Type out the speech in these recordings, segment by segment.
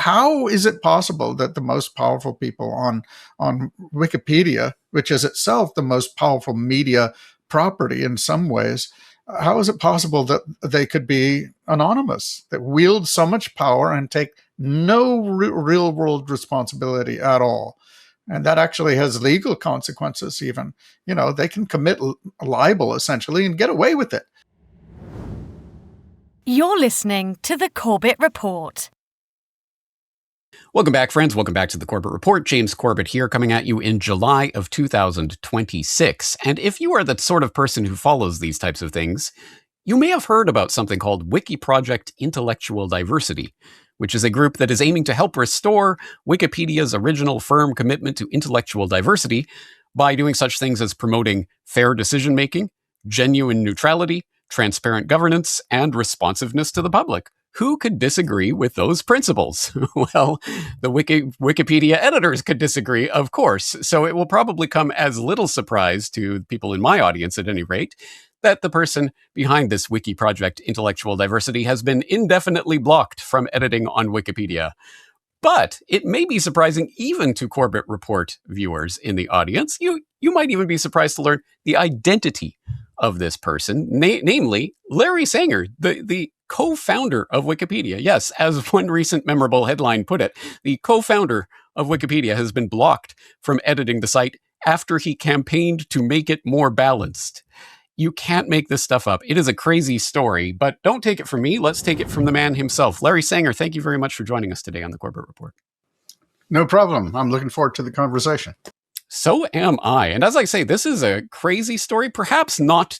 how is it possible that the most powerful people on Wikipedia, which is itself the most powerful media property in some ways, how is it possible that they could be anonymous, that wield so much power and take no real world responsibility at all? And that actually has legal consequences even. They can commit libel essentially and get away with it. You're listening to the Corbett Report. Welcome back, friends. Welcome back to the Corbett Report. James Corbett here, coming at you in July of 2026. And if you are the sort of person who follows these types of things, you may have heard about something called Wiki Project Intellectual Diversity, which is a group that is aiming to help restore Wikipedia's original firm commitment to intellectual diversity by doing such things as promoting fair decision-making, genuine neutrality, transparent governance, and responsiveness to the public. Who could disagree with those principles? Well, the Wikipedia editors could disagree, of course. So it will probably come as little surprise to people in my audience, at any rate, that the person behind this Wiki Project Intellectual Diversity has been indefinitely blocked from editing on Wikipedia. But it may be surprising even to Corbett Report viewers in the audience. You might even be surprised to learn the identity of this person, namely Larry Sanger, the co-founder of Wikipedia. Yes, as one recent memorable headline put it, the co-founder of Wikipedia has been blocked from editing the site after he campaigned to make it more balanced. You can't make this stuff up. It is a crazy story, but don't take it from me. Let's take it from the man himself. Larry Sanger, thank you very much for joining us today on the Corbett Report. No problem. I'm looking forward to the conversation. So am I. And as I say, this is a crazy story, perhaps not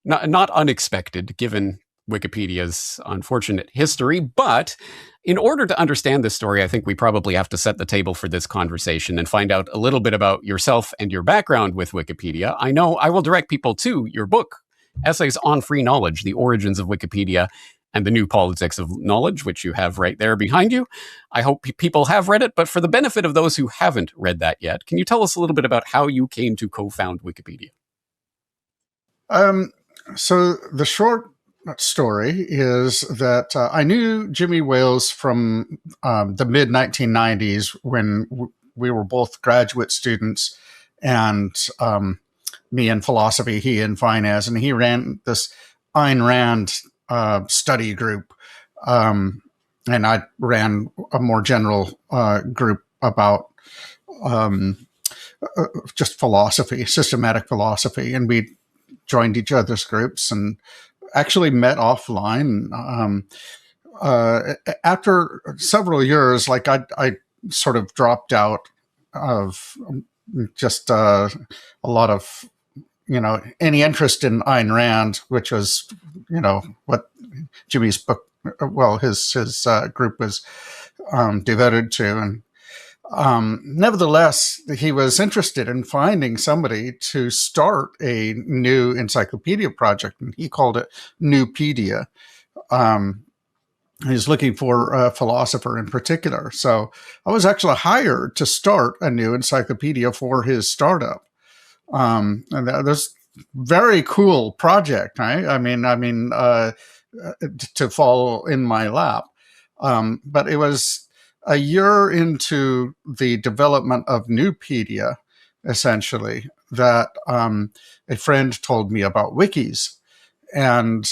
unexpected, given Wikipedia's unfortunate history. But in order to understand this story, I think we probably have to set the table for this conversation and find out a little bit about yourself and your background with Wikipedia. I know I will direct people to your book, Essays on Free Knowledge, The Origins of Wikipedia and the New Politics of Knowledge, which you have right there behind you. I hope people have read it, but for the benefit of those who haven't read that yet, can you tell us a little bit about how you came to co-found Wikipedia? So the short story is that I knew Jimmy Wales from the mid-1990s when we were both graduate students, and me in philosophy, he in finance, and he ran this Ayn Rand study group, and I ran a more general group about just philosophy, systematic philosophy, and we joined each other's groups and actually met offline. After several years, like I sort of dropped out of just a lot of, any interest in Ayn Rand, which was, what Jimmy's book, well, his group was devoted to. And nevertheless, he was interested in finding somebody to start a new encyclopedia project, and he called it Newpedia. He's looking for a philosopher in particular. So I was actually hired to start a new encyclopedia for his startup. And this very cool project, right? I mean, to fall in my lap. But it was a year into the development of Newpedia, essentially, that a friend told me about wikis. And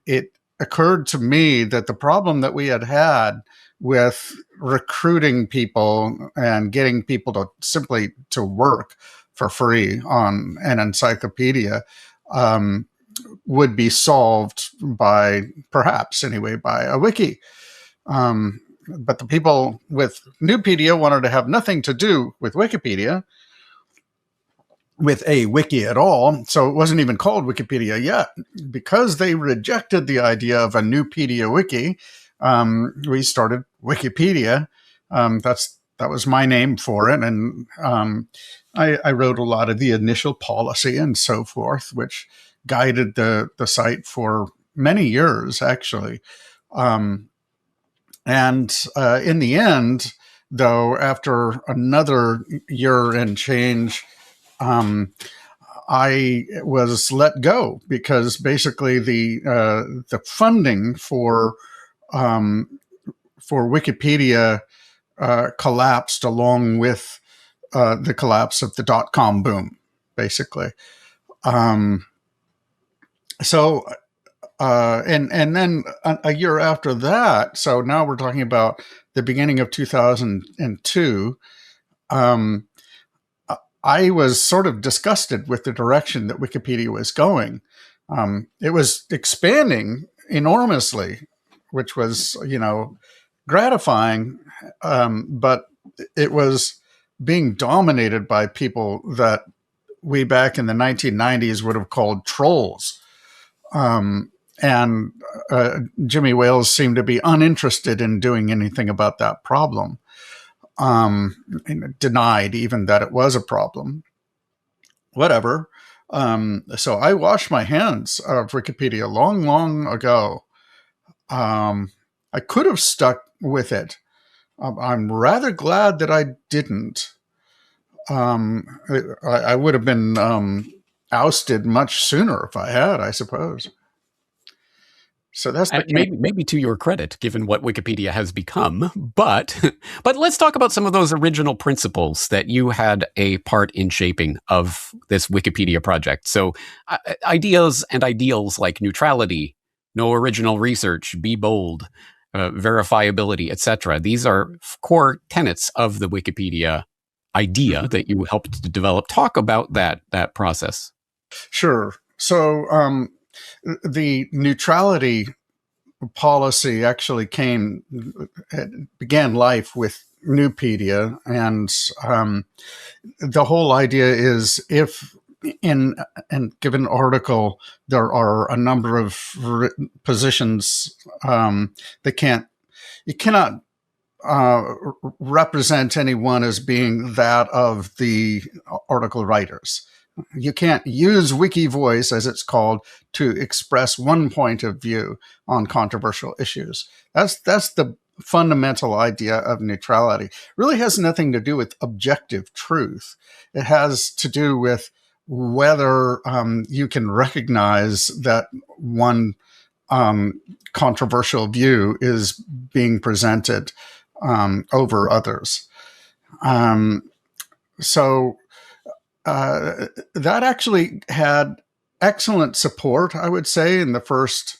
it occurred to me that the problem that we had with recruiting people and getting people to simply to work for free on an encyclopedia would be solved by, perhaps anyway, by a wiki. But the people with Newpedia wanted to have nothing to do with Wikipedia, with a wiki at all. So it wasn't even called Wikipedia yet. Because they rejected the idea of a Newpedia wiki, we started Wikipedia. That was my name for it. And I wrote a lot of the initial policy and so forth, which guided the site for many years, actually. And in the end, though, after another year and change, I was let go because basically the funding for for Wikipedia collapsed along with the collapse of the dot-com boom, basically. So and then a year after that, so now we're talking about the beginning of 2002. I was sort of disgusted with the direction that Wikipedia was going. It was expanding enormously, which was, gratifying, but it was being dominated by people that we back in the 1990s would have called trolls. And Jimmy Wales seemed to be uninterested in doing anything about that problem. And denied even that it was a problem. Whatever. So I washed my hands of Wikipedia long ago. I could have stuck with it. I'm rather glad that I didn't. I would have been ousted much sooner if I had, I suppose. So that's maybe to your credit, given what Wikipedia has become. But let's talk about some of those original principles that you had a part in shaping of this Wikipedia project. So ideas and ideals like neutrality, no original research, be bold, verifiability, etc. These are core tenets of the Wikipedia idea that you helped to develop. Talk about that process. Sure. So the neutrality policy actually began life with Nupedia, and the whole idea is if in a given article there are a number of positions you cannot represent anyone as being that of the article writers. You can't use Wiki Voice, as it's called, to express one point of view on controversial issues. That's the fundamental idea of neutrality. It really has nothing to do with objective truth. It has to do with whether you can recognize that one controversial view is being presented over others. So that actually had excellent support, I would say, in the first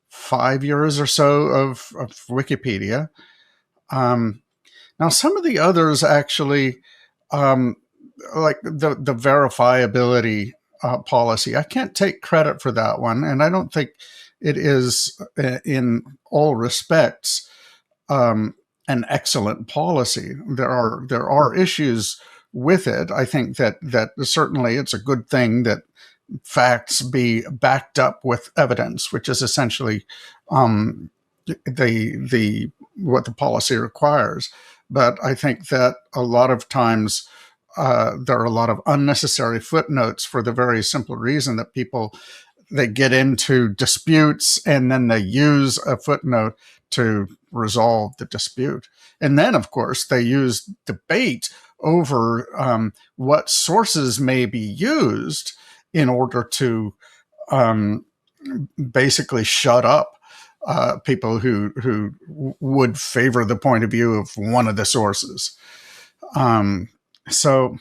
5 years or so of Wikipedia. Now, some of the others actually, like the verifiability policy, I can't take credit for that one, and I don't think it is, in all respects, an excellent policy. There are issues with it. I think that certainly it's a good thing that facts be backed up with evidence, which is essentially the what the policy requires. But I think that a lot of times there are a lot of unnecessary footnotes for the very simple reason that they get into disputes and then they use a footnote to resolve the dispute. And then, of course, they use debate over what sources may be used in order to basically shut up people who would favor the point of view of one of the sources. So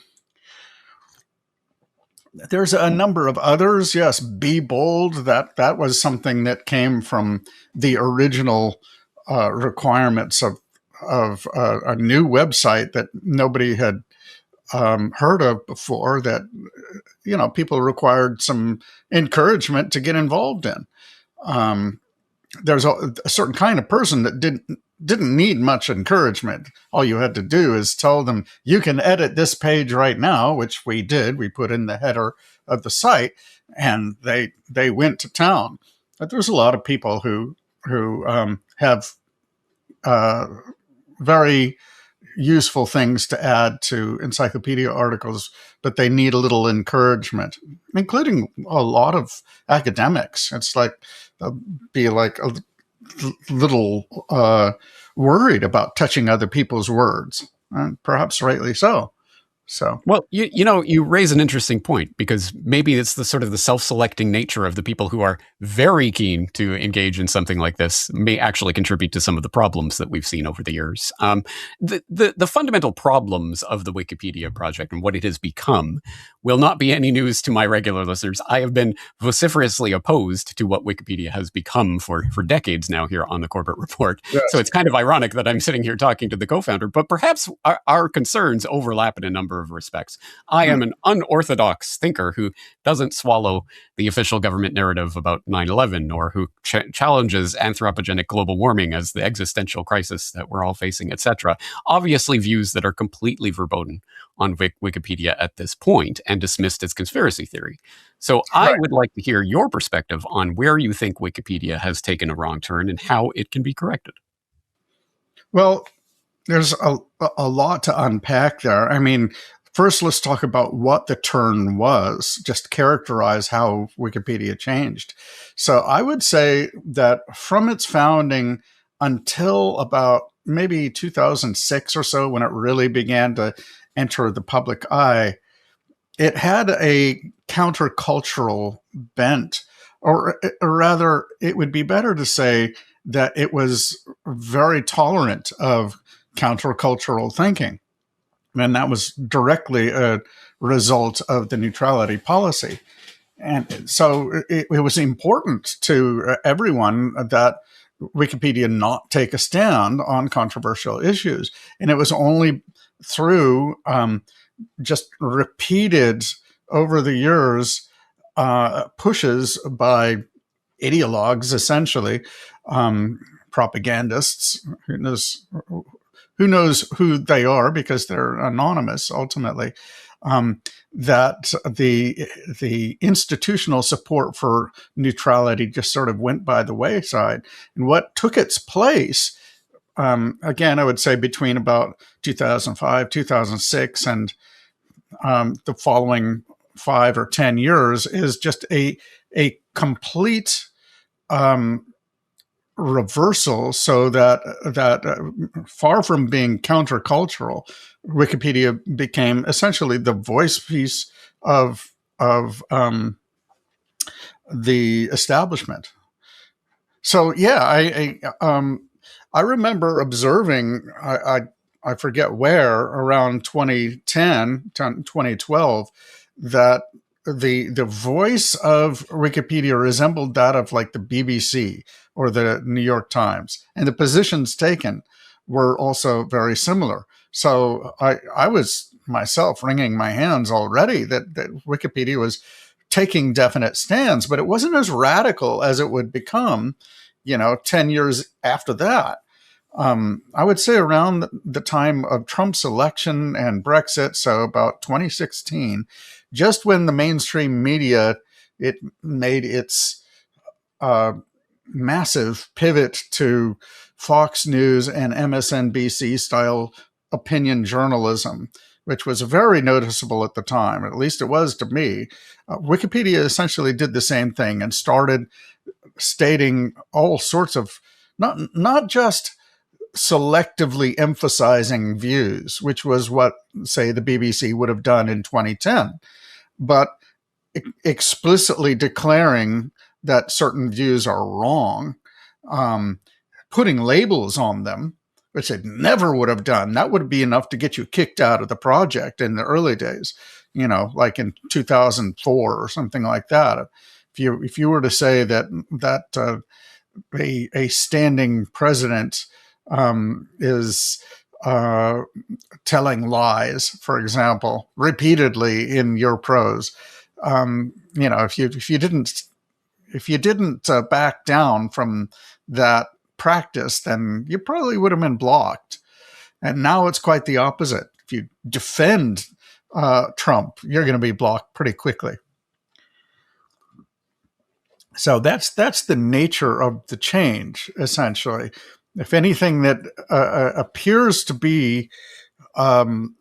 there's a number of others. Yes, be bold. That was something that came from the original requirements of a new website that nobody had heard of before, that people required some encouragement to get involved in. There's a certain kind of person that didn't need much encouragement. All you had to do is tell them, you can edit this page right now, which we did. We put in the header of the site, and they went to town. But there's a lot of people who have very useful things to add to encyclopedia articles, but they need a little encouragement, including a lot of academics. It's like they'll be like a little worried about touching other people's words, and perhaps rightly so. So, Well, you raise an interesting point, because maybe it's the sort of the self-selecting nature of the people who are very keen to engage in something like this may actually contribute to some of the problems that we've seen over the years. The fundamental problems of the Wikipedia project and what it has become will not be any news to my regular listeners. I have been vociferously opposed to what Wikipedia has become for decades now here on the Corbett Report. yes. So it's kind of ironic that I'm sitting here talking to the co-founder, but perhaps our concerns overlap in a number of respects. I am an unorthodox thinker who doesn't swallow the official government narrative about 9/11, or who challenges anthropogenic global warming as the existential crisis that we're all facing, etc. Obviously views that are completely verboten on Wikipedia at this point and dismissed as conspiracy theory. So I would like to hear your perspective on where you think Wikipedia has taken a wrong turn and how it can be corrected. Well, there's a lot to unpack there. I mean, first, let's talk about what the turn was, just characterize how Wikipedia changed. So I would say that from its founding until about maybe 2006 or so, when it really began to enter the public eye, it had a countercultural bent, or rather, it would be better to say that it was very tolerant of countercultural thinking. And that was directly a result of the neutrality policy. And so it was important to everyone that Wikipedia not take a stand on controversial issues. And it was only through just repeated over the years pushes by ideologues, essentially, propagandists, who knows who they are because they're anonymous ultimately, that the institutional support for neutrality just sort of went by the wayside. And what took its place, again, I would say between about 2005, 2006, and the following 5 or 10 years, is just a complete reversal, so that far from being countercultural, Wikipedia became essentially the voice piece of the establishment. So yeah, I remember observing, I forget where, around 2010, 2012, that the voice of Wikipedia resembled that of like the BBC or the New York Times, and the positions taken were also very similar. So I was myself wringing my hands already that Wikipedia was taking definite stands, but it wasn't as radical as it would become, 10 years after that. I would say around the time of Trump's election and Brexit, so about 2016, just when the mainstream media, it made its massive pivot to Fox News and MSNBC style opinion journalism, which was very noticeable at the time, at least it was to me. Wikipedia essentially did the same thing and started stating all sorts of, not just selectively emphasizing views, which was what, say, the BBC would have done in 2010, but explicitly declaring that certain views are wrong, putting labels on them, which they never would have done. That would be enough to get you kicked out of the project in the early days, like in 2004 or something like that. If you were to say that a standing president is telling lies, for example, repeatedly in your prose, if you didn't back down from that practice, then you probably would have been blocked. And now it's quite the opposite. If you defend Trump, you're going to be blocked pretty quickly. So that's the nature of the change, essentially. If anything that appears to be an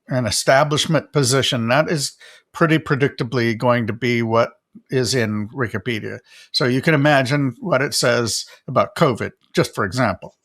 establishment position, that is pretty predictably going to be what is in Wikipedia. So you can imagine what it says about COVID, just for example.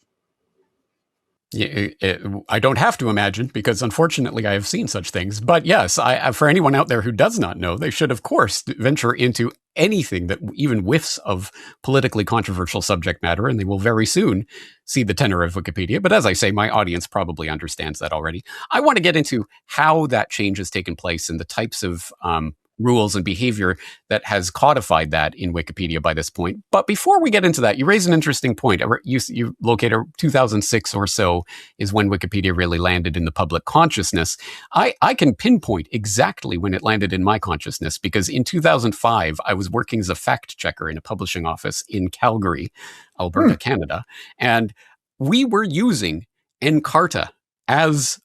I don't have to imagine because, unfortunately, I have seen such things. But yes, for anyone out there who does not know, they should, of course, venture into anything that even whiffs of politically controversial subject matter, and they will very soon see the tenor of Wikipedia. But as I say, my audience probably understands that already. I want to get into how that change has taken place and the types of rules and behavior that has codified that in Wikipedia by this point. But before we get into that, you raise an interesting point. You locate 2006 or so is when Wikipedia really landed in the public consciousness. I can pinpoint exactly when it landed in my consciousness because in 2005, I was working as a fact checker in a publishing office in Calgary, Alberta, Canada. And we were using Encarta as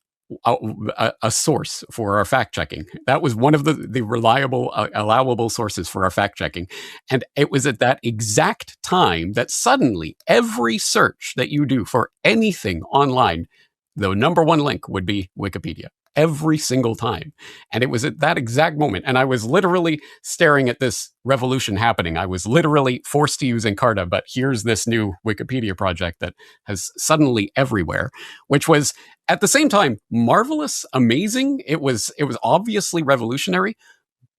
a source for our fact checking. That was one of the reliable, allowable sources for our fact checking. And it was at that exact time that suddenly every search that you do for anything online, the number one link would be Wikipedia. Every single time. And it was at that exact moment. And I was literally staring at this revolution happening. I was literally forced to use Encarta, but here's this new Wikipedia project that has suddenly everywhere, which was at the same time marvelous, amazing. It was obviously revolutionary.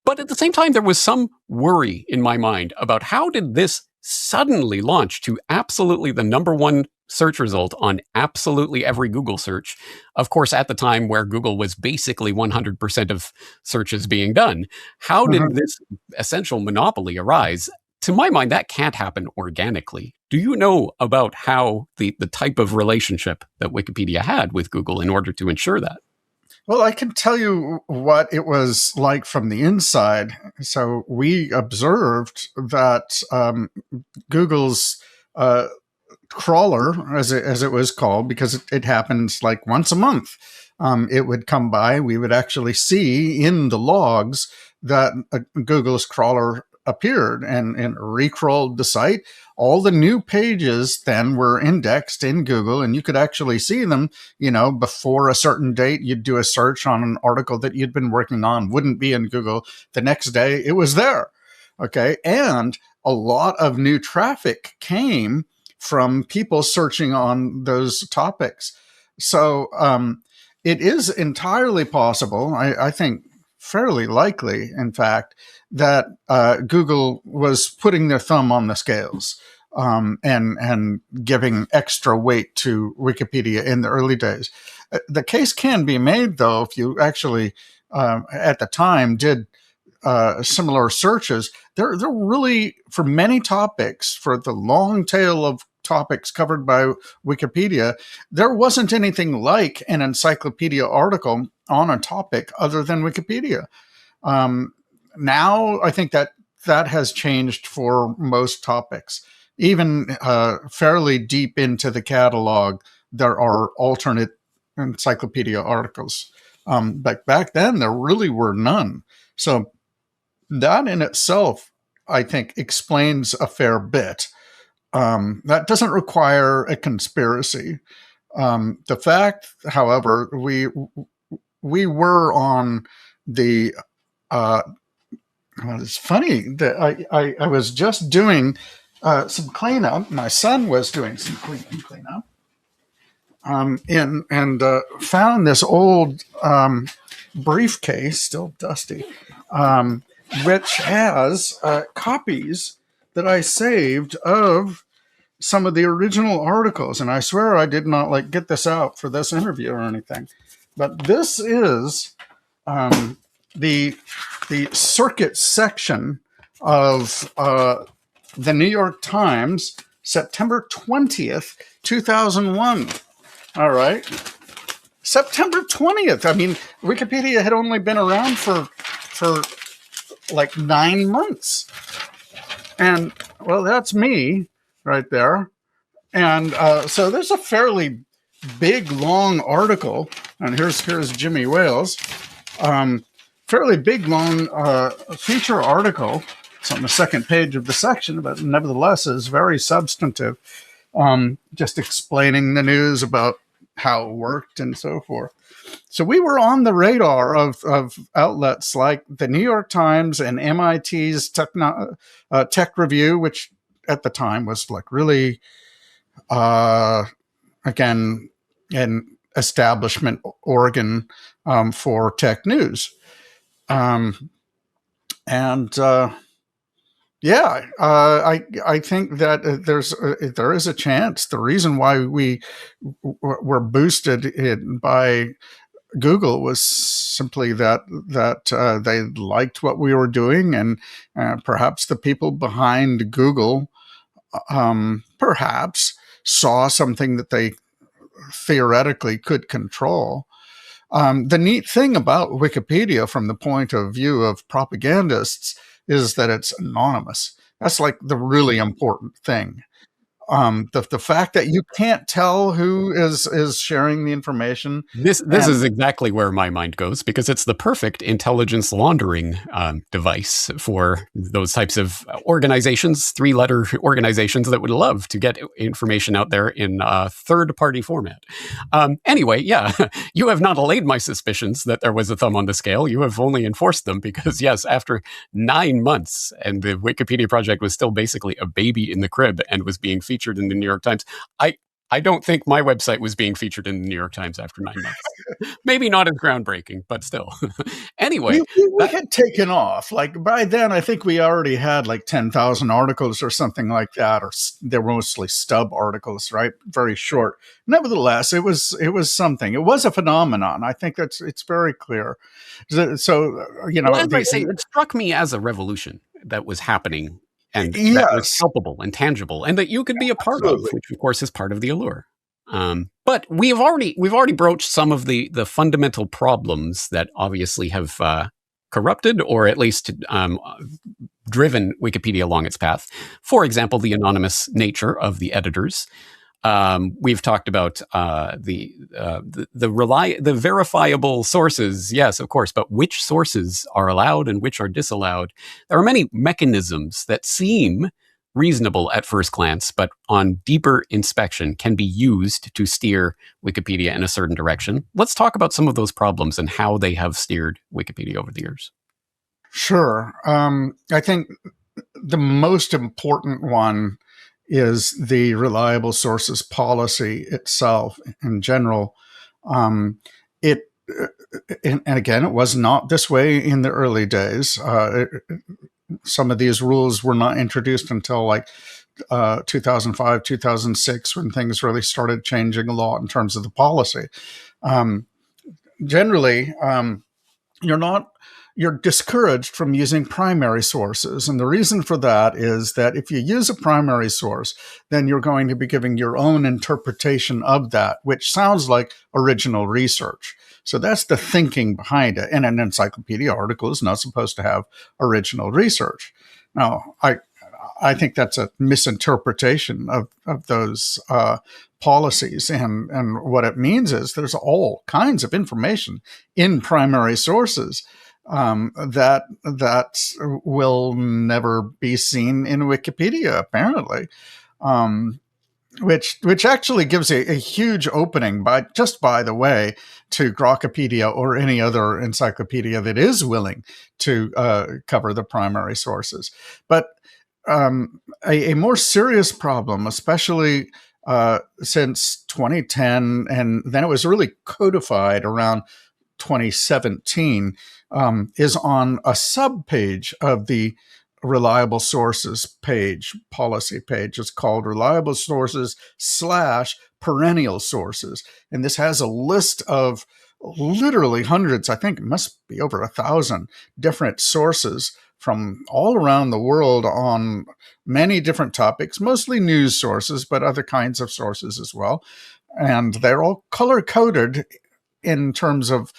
But at the same time, there was some worry in my mind about how did this suddenly launch to absolutely the number one search result on absolutely every Google search. Of course, at the time where Google was basically 100% of searches being done. How did this essential monopoly arise? To my mind, that can't happen organically. Do you know about how the type of relationship that Wikipedia had with Google in order to ensure that? Well, I can tell you what it was like from the inside. So we observed that Google's crawler, as it was called, because it happens like once a month, it would come by. We would actually see in the logs that Google's crawler appeared and recrawled the site. All the new pages then were indexed in Google, and you could actually see them, before a certain date. You'd do a search on an article that you'd been working on, wouldn't be in Google. The next day it was there. Okay. And a lot of new traffic came from people searching on those topics. So it is entirely possible, I think fairly likely, in fact, that Google was putting their thumb on the scales and giving extra weight to Wikipedia in the early days. The case can be made, though, if you actually at the time did similar searches. There really, for many topics, for the long tail of topics covered by Wikipedia, there wasn't anything like an encyclopedia article on a topic other than Wikipedia. Now, I think that has changed for most topics. Even fairly deep into the catalog, there are alternate encyclopedia articles. But back then, there really were none. So that in itself, I think, explains a fair bit. That doesn't require a conspiracy. The fact, however, we were on the well, it's funny that I was just doing some cleanup. My son was doing some cleanup, and found this old briefcase, still dusty, which has copies that I saved of some of the original articles. And I swear I did not get this out for this interview or anything. But this is the circuit section of the New York Times, September 20th, 2001. All right. September 20th. I mean, Wikipedia had only been around for like 9 months. And, well, that's me right there. And so there's a fairly big, long article. And here's Jimmy Wales. Fairly big, long feature article. It's on the second page of the section, but nevertheless is very substantive. Just explaining the news about how it worked and so forth. So we were on the radar of outlets like the New York Times and MIT's Tech Review, which at the time was like really, again, an establishment organ for tech news. I think that there is a chance. The reason why we were boosted by Google was simply that they liked what we were doing, and perhaps the people behind Google perhaps saw something that they theoretically could control. The neat thing about Wikipedia from the point of view of propagandists is that it's anonymous. That's like the really important thing. The fact that you can't tell who is sharing the information. This is exactly where my mind goes, because it's the perfect intelligence laundering device for those types of organizations, 3-letter organizations that would love to get information out there in third-party format. Anyway, yeah, you have not allayed my suspicions that there was a thumb on the scale. You have only enforced them because, yes, after 9 months, and the Wikipedia project was still basically a baby in the crib and was being featured in the New York Times, I don't think my website was being featured in the New York Times after 9 months. Maybe not as groundbreaking, but still. Anyway. We had taken off. Like by then, I think we already had like 10,000 articles or something like that, or they were mostly stub articles, right? Very short. Nevertheless, it was something. It was a phenomenon. I think it's very clear. So, well, as I say, it struck me as a revolution that was happening, and that was palpable and tangible, and that you could be a part of, which of course is part of the allure. But we've already broached some of the fundamental problems that obviously have corrupted, or at least driven Wikipedia along its path. For example, the anonymous nature of the editors. We've talked about the verifiable sources, yes, of course, but which sources are allowed and which are disallowed. There are many mechanisms that seem reasonable at first glance, but on deeper inspection can be used to steer Wikipedia in a certain direction. Let's talk about some of those problems and how they have steered Wikipedia over the years. Sure. I think the most important one is the reliable sources policy itself in general. And again, it was not this way in the early days. Some of these rules were not introduced until like 2005, 2006, when things really started changing a lot in terms of the policy. Generally, you're discouraged from using primary sources. And the reason for that is that if you use a primary source, then you're going to be giving your own interpretation of that, which sounds like original research. So that's the thinking behind it. And an encyclopedia article is not supposed to have original research. Now, I think that's a misinterpretation of those policies. And what it means is there's all kinds of information in primary sources that will never be seen in Wikipedia, apparently, which actually gives a huge opening, by the way, to Grokpedia or any other encyclopedia that is willing to cover the primary sources. But a more serious problem, especially since 2010, and then it was really codified around 2017, is on a subpage of the reliable sources page, policy page. It's called reliable sources / perennial sources. And this has a list of literally hundreds, I think it must be over 1,000 different sources from all around the world on many different topics, mostly news sources, but other kinds of sources as well. And they're all color-coded in terms of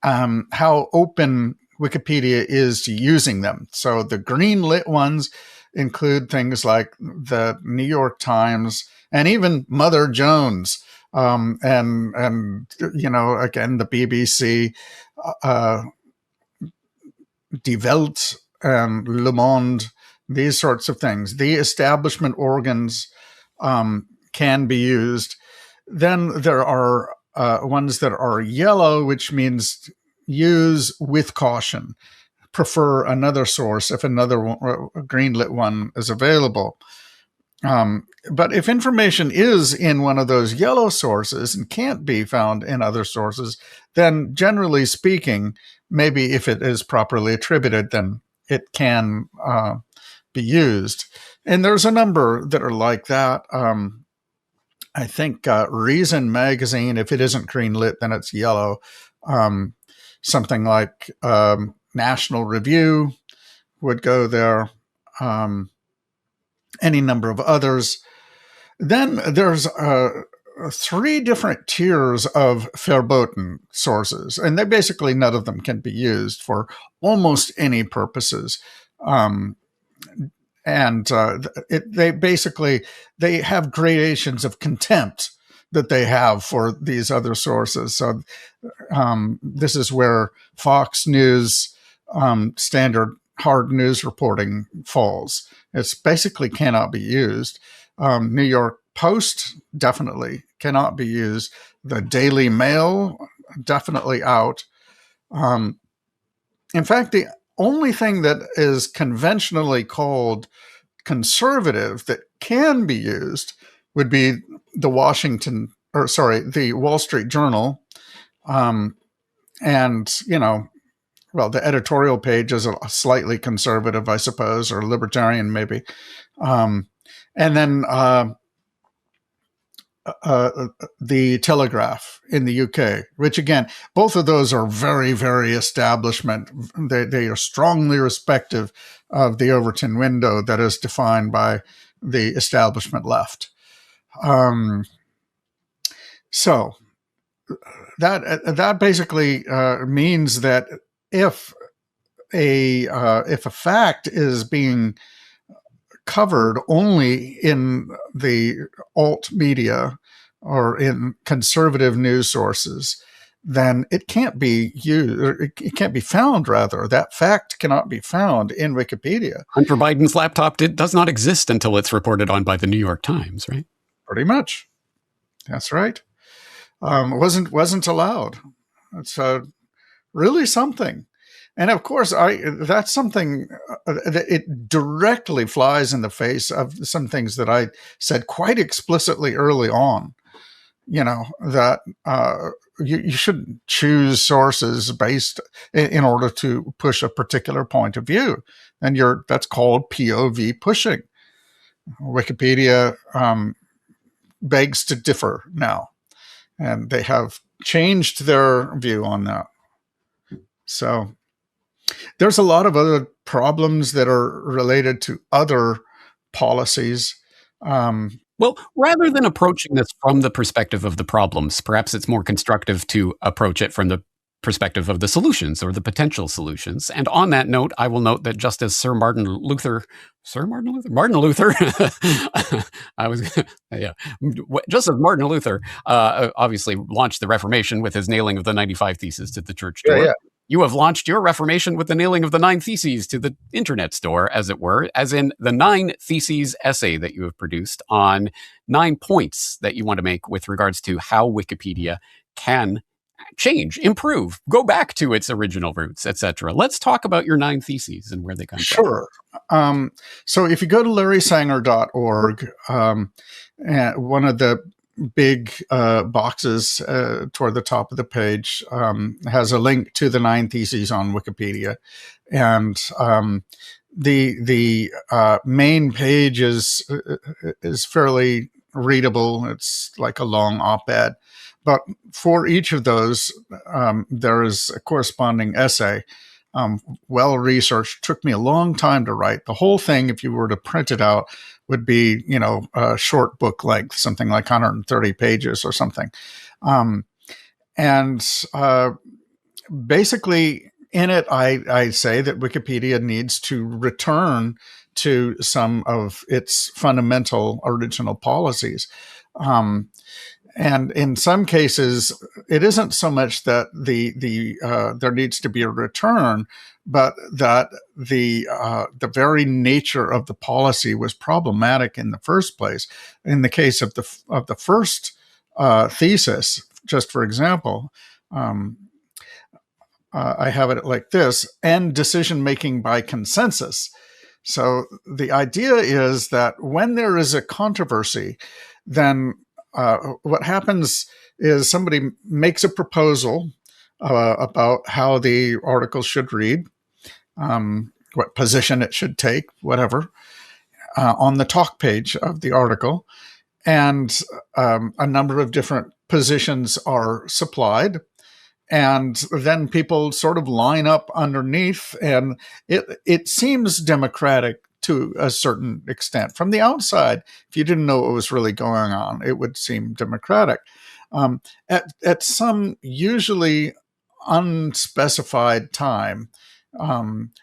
how open Wikipedia is to using them. So the green lit ones include things like the New York Times and even Mother Jones, and again, the BBC, Die Welt, and Le Monde, these sorts of things. The establishment organs can be used. Then there are ones that are yellow, which means use with caution. Prefer another source if another green lit one is available. But if information is in one of those yellow sources and can't be found in other sources, then generally speaking, maybe if it is properly attributed, then it can be used. And there's a number that are like that. I think Reason magazine, if it isn't green lit, then it's yellow. Something like National Review would go there. Any number of others. Then there's 3 different tiers of verboten sources, and they basically none of them can be used for almost any purposes. They have gradations of contempt that they have for these other sources. So this is where Fox News standard hard news reporting falls. It's basically cannot be used. New York Post definitely cannot be used. The Daily Mail definitely out. In fact, the only thing that is conventionally called conservative that can be used would be the Wall Street Journal. The editorial page is a slightly conservative, I suppose, or libertarian maybe. And then the Telegraph in the UK, which again, both of those are very, very establishment. They are strongly respective of the Overton window that is defined by the establishment left. So that basically means that if a fact is being covered only in the alt media or in conservative news sources, then it can't be used, or it can't be found, rather. That fact cannot be found in Wikipedia. Hunter Biden's laptop does not exist until it's reported on by the New York Times, right? Pretty much. That's right. Wasn't allowed. It's really something. And of course, that's something that it directly flies in the face of some things that I said quite explicitly early on. That you shouldn't choose sources based in order to push a particular point of view, and that's called POV pushing. Wikipedia begs to differ now, and they have changed their view on that. So there's a lot of other problems that are related to other policies. Well, rather than approaching this from the perspective of the problems, perhaps it's more constructive to approach it from the perspective of the solutions or the potential solutions. And on that note, I will note that just as Martin Luther, just as Martin Luther obviously launched the Reformation with his nailing of the 95 Theses to the church door. Yeah. You have launched your Reformation with the nailing of the 9 Theses to the internet store, as it were, as in the 9 Theses essay that you have produced on 9 points that you want to make with regards to how Wikipedia can change, improve, go back to its original roots, etc. Let's talk about your 9 Theses and where they come from. Sure. So if you go to larrysanger.org, one of the big boxes toward the top of the page has a link to the 9 Theses on Wikipedia, and the main page is fairly readable. It's like a long op-ed, but for each of those there is a corresponding essay. Well researched. Took me a long time to write. The whole thing, if you were to print it out, would be, a short book length, something like 130 pages or something. Basically, in it, I say that Wikipedia needs to return to some of its fundamental original policies. And in some cases, it isn't so much that there needs to be a return, but that the very nature of the policy was problematic in the first place. In the case of the first thesis, just for example, I have it like this: end decision making by consensus. So the idea is that when there is a controversy, then what happens is somebody makes a proposal about how the article should read, what position it should take, whatever, on the talk page of the article. And a number of different positions are supplied. And then people sort of line up underneath, and it seems democratic to a certain extent. From the outside, if you didn't know what was really going on, it would seem democratic. At some usually unspecified time,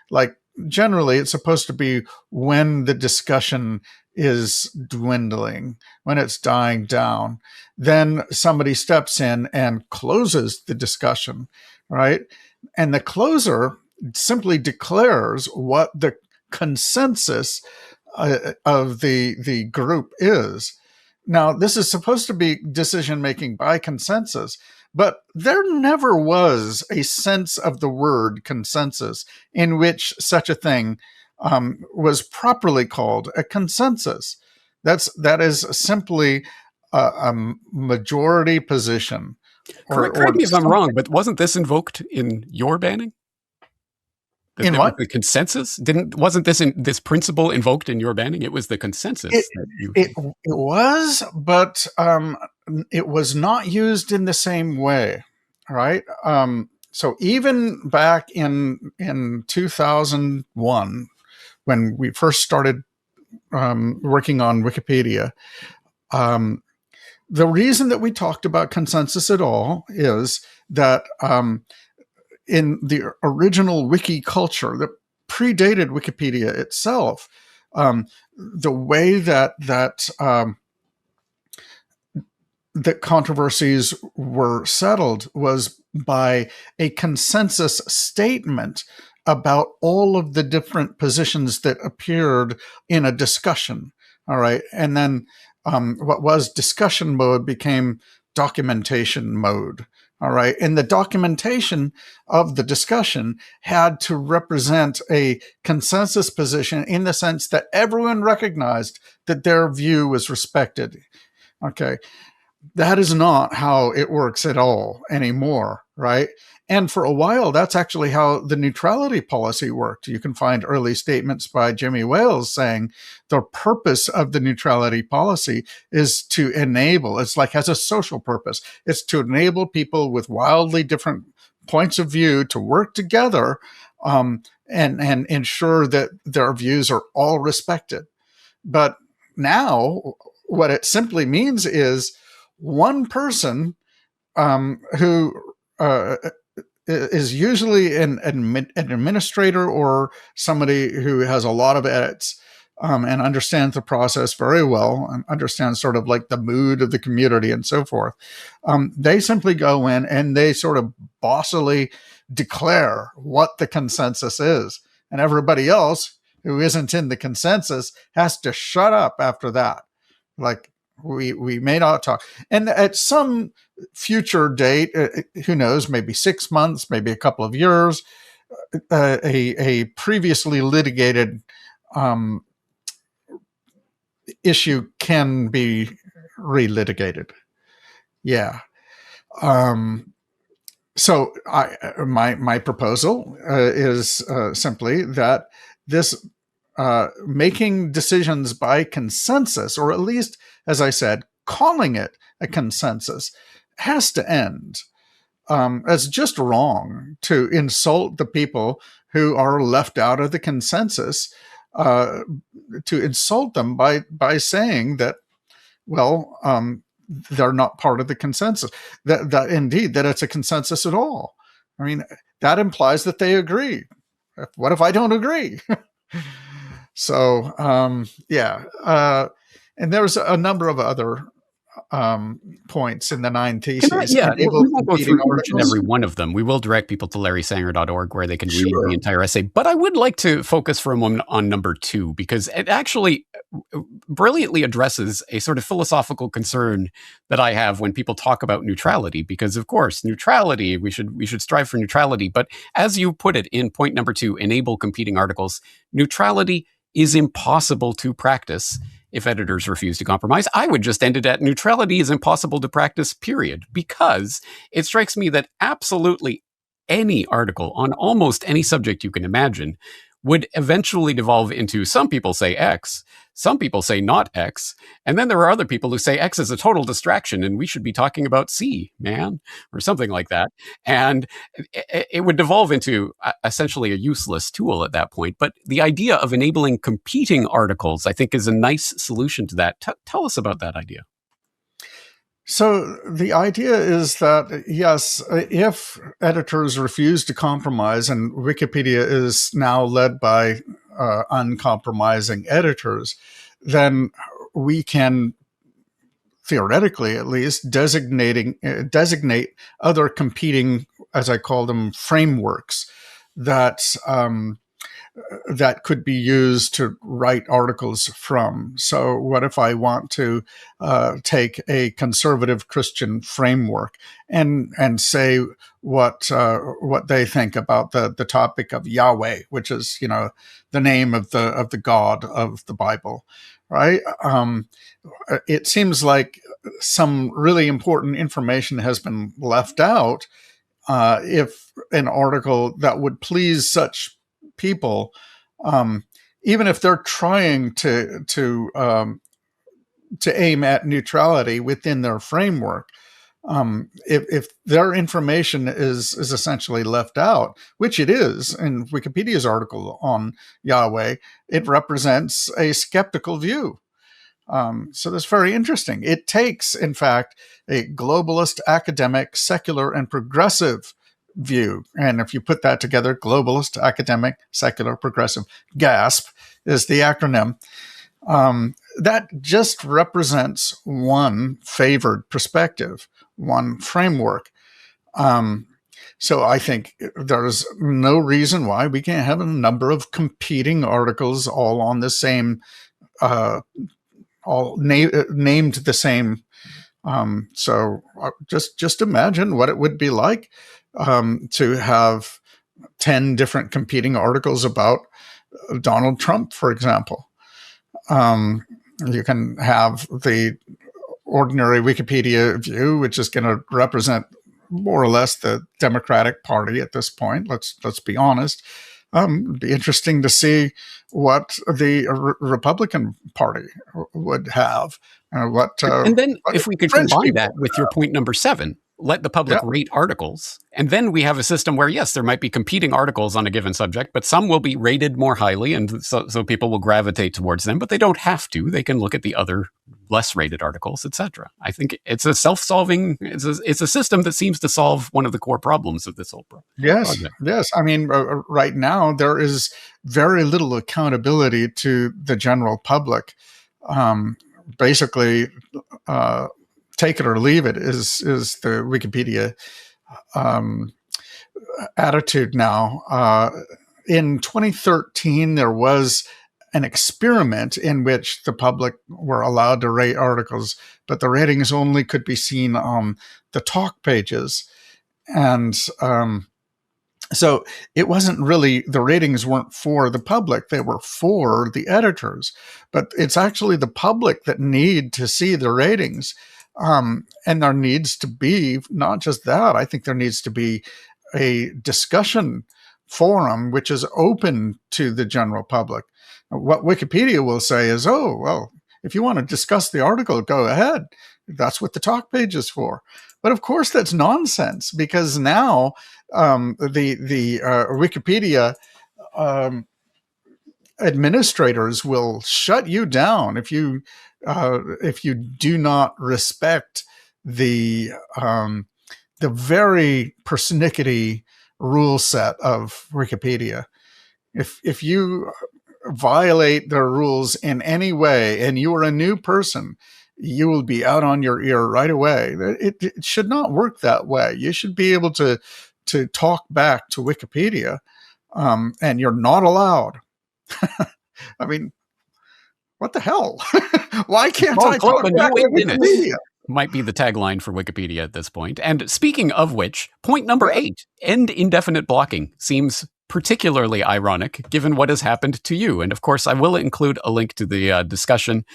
like generally it's supposed to be when the discussion is dwindling, when it's dying down, then somebody steps in and closes the discussion, right? And the closer simply declares what the consensus of the group is. Now, this is supposed to be decision making by consensus, but there never was a sense of the word consensus in which such a thing was properly called a consensus. That is simply a majority position. Correct me if I'm wrong, but wasn't this invoked in your banning? In what? The consensus? Wasn't this principle invoked in your banning? It was the consensus. It was, but it was not used in the same way, right? So even back in 2001, when we first started working on Wikipedia, the reason that we talked about consensus at all is that in the original wiki culture that predated Wikipedia itself, the way that controversies were settled was by a consensus statement about all of the different positions that appeared in a discussion. All right. And then what was discussion mode became documentation mode. All right. And the documentation of the discussion had to represent a consensus position in the sense that everyone recognized that their view was respected. Okay. That is not how it works at all anymore, right? And for a while, that's actually how the neutrality policy worked. You can find early statements by Jimmy Wales saying the purpose of the neutrality policy is to enable, it's like has a social purpose. It's to enable people with wildly different points of view to work together and ensure that their views are all respected. But now what it simply means is one person who is usually an administrator or somebody who has a lot of edits and understands the process very well and understands sort of like the mood of the community and so forth. They simply go in and they sort of bossily declare what the consensus is. And everybody else who isn't in the consensus has to shut up after that. Like, we may not talk. And at some future date, who knows, maybe 6 months, maybe a couple of years, a previously litigated issue can be relitigated. Yeah. So my proposal is simply that this making decisions by consensus, or at least, as I said, calling it a consensus, has to end. It's just wrong to insult the people who are left out of the consensus, to insult them by saying that, well, they're not part of the consensus, that indeed, that it's a consensus at all. I mean, that implies that they agree. What if I don't agree? So, and there's a number of other points in the 9 theses. We won't go through each and every one of them. We will direct people to larrysanger.org where they can read the entire essay. But I would like to focus for a moment on number 2, because it actually brilliantly addresses a sort of philosophical concern that I have when people talk about neutrality. Because, of course, neutrality, we should strive for neutrality. But as you put it in point number 2, enable competing articles, neutrality is impossible to practice if editors refuse to compromise. I would just end it at neutrality is impossible to practice, period, because it strikes me that absolutely any article on almost any subject you can imagine would eventually devolve into some people say X, some people say not X, and then there are other people who say X is a total distraction and we should be talking about C, man, or something like that. And it would devolve into essentially a useless tool at that point. But the idea of enabling competing articles, I think, is a nice solution to that. Tell us about that idea. So the idea is that, yes, if editors refuse to compromise, and Wikipedia is now led by uncompromising editors, then we can, theoretically at least, designate other competing, as I call them, frameworks that could be used to write articles from. So what if I want to take a conservative Christian framework and say what they think about the topic of Yahweh, which is, the name of the God of the Bible, right? It seems like some really important information has been left out if an article that would please such people, even if they're trying to aim at neutrality within their framework, if their information is essentially left out, which it is in Wikipedia's article on Yahweh, it represents a skeptical view. So that's very interesting. It takes, in fact, a globalist, academic, secular, and progressive view. And if you put that together, globalist, academic, secular, progressive, GASP is the acronym. That just represents one favored perspective, one framework. So I think there's no reason why we can't have a number of competing articles all on the same, all named the same. So just imagine what it would be like to have 10 different competing articles about Donald Trump, for example. You can have the ordinary Wikipedia view, which is going to represent more or less the Democratic Party at this point. Let's be honest. It'd be interesting to see what the Republican Party would have. And then if we could combine that with your point number 7, let the public rate articles. And then we have a system where, yes, there might be competing articles on a given subject, but some will be rated more highly. And so people will gravitate towards them, but they don't have to. They can look at the other less rated articles, etc. I think it's a self-solving, it's a system that seems to solve one of the core problems of this whole project. Yes. I mean, right now, there is very little accountability to the general public. Basically, take it or leave it is the Wikipedia attitude now. In 2013, there was an experiment in which the public were allowed to rate articles, but the ratings only could be seen on the talk pages. And so it wasn't really, the ratings weren't for the public, they were for the editors. But it's actually the public that need to see the ratings. And there needs to be, not just that, I think there needs to be a discussion forum which is open to the general public. What Wikipedia will say is, oh, well, if you want to discuss the article, go ahead. That's what the talk page is for. But of course, that's nonsense, because now the Wikipedia administrators will shut you down if you do not respect the very persnickety rule set of Wikipedia. If you violate their rules in any way and you are a new person, you will be out on your ear right away. It should not work that way. You should be able to talk back to Wikipedia, and you're not allowed. I mean, what the hell? Why can't I talk back to Wikipedia? Might be the tagline for Wikipedia at this point. And speaking of which, point number 8, end indefinite blocking, seems particularly ironic given what has happened to you. And of course, I will include a link to the discussion.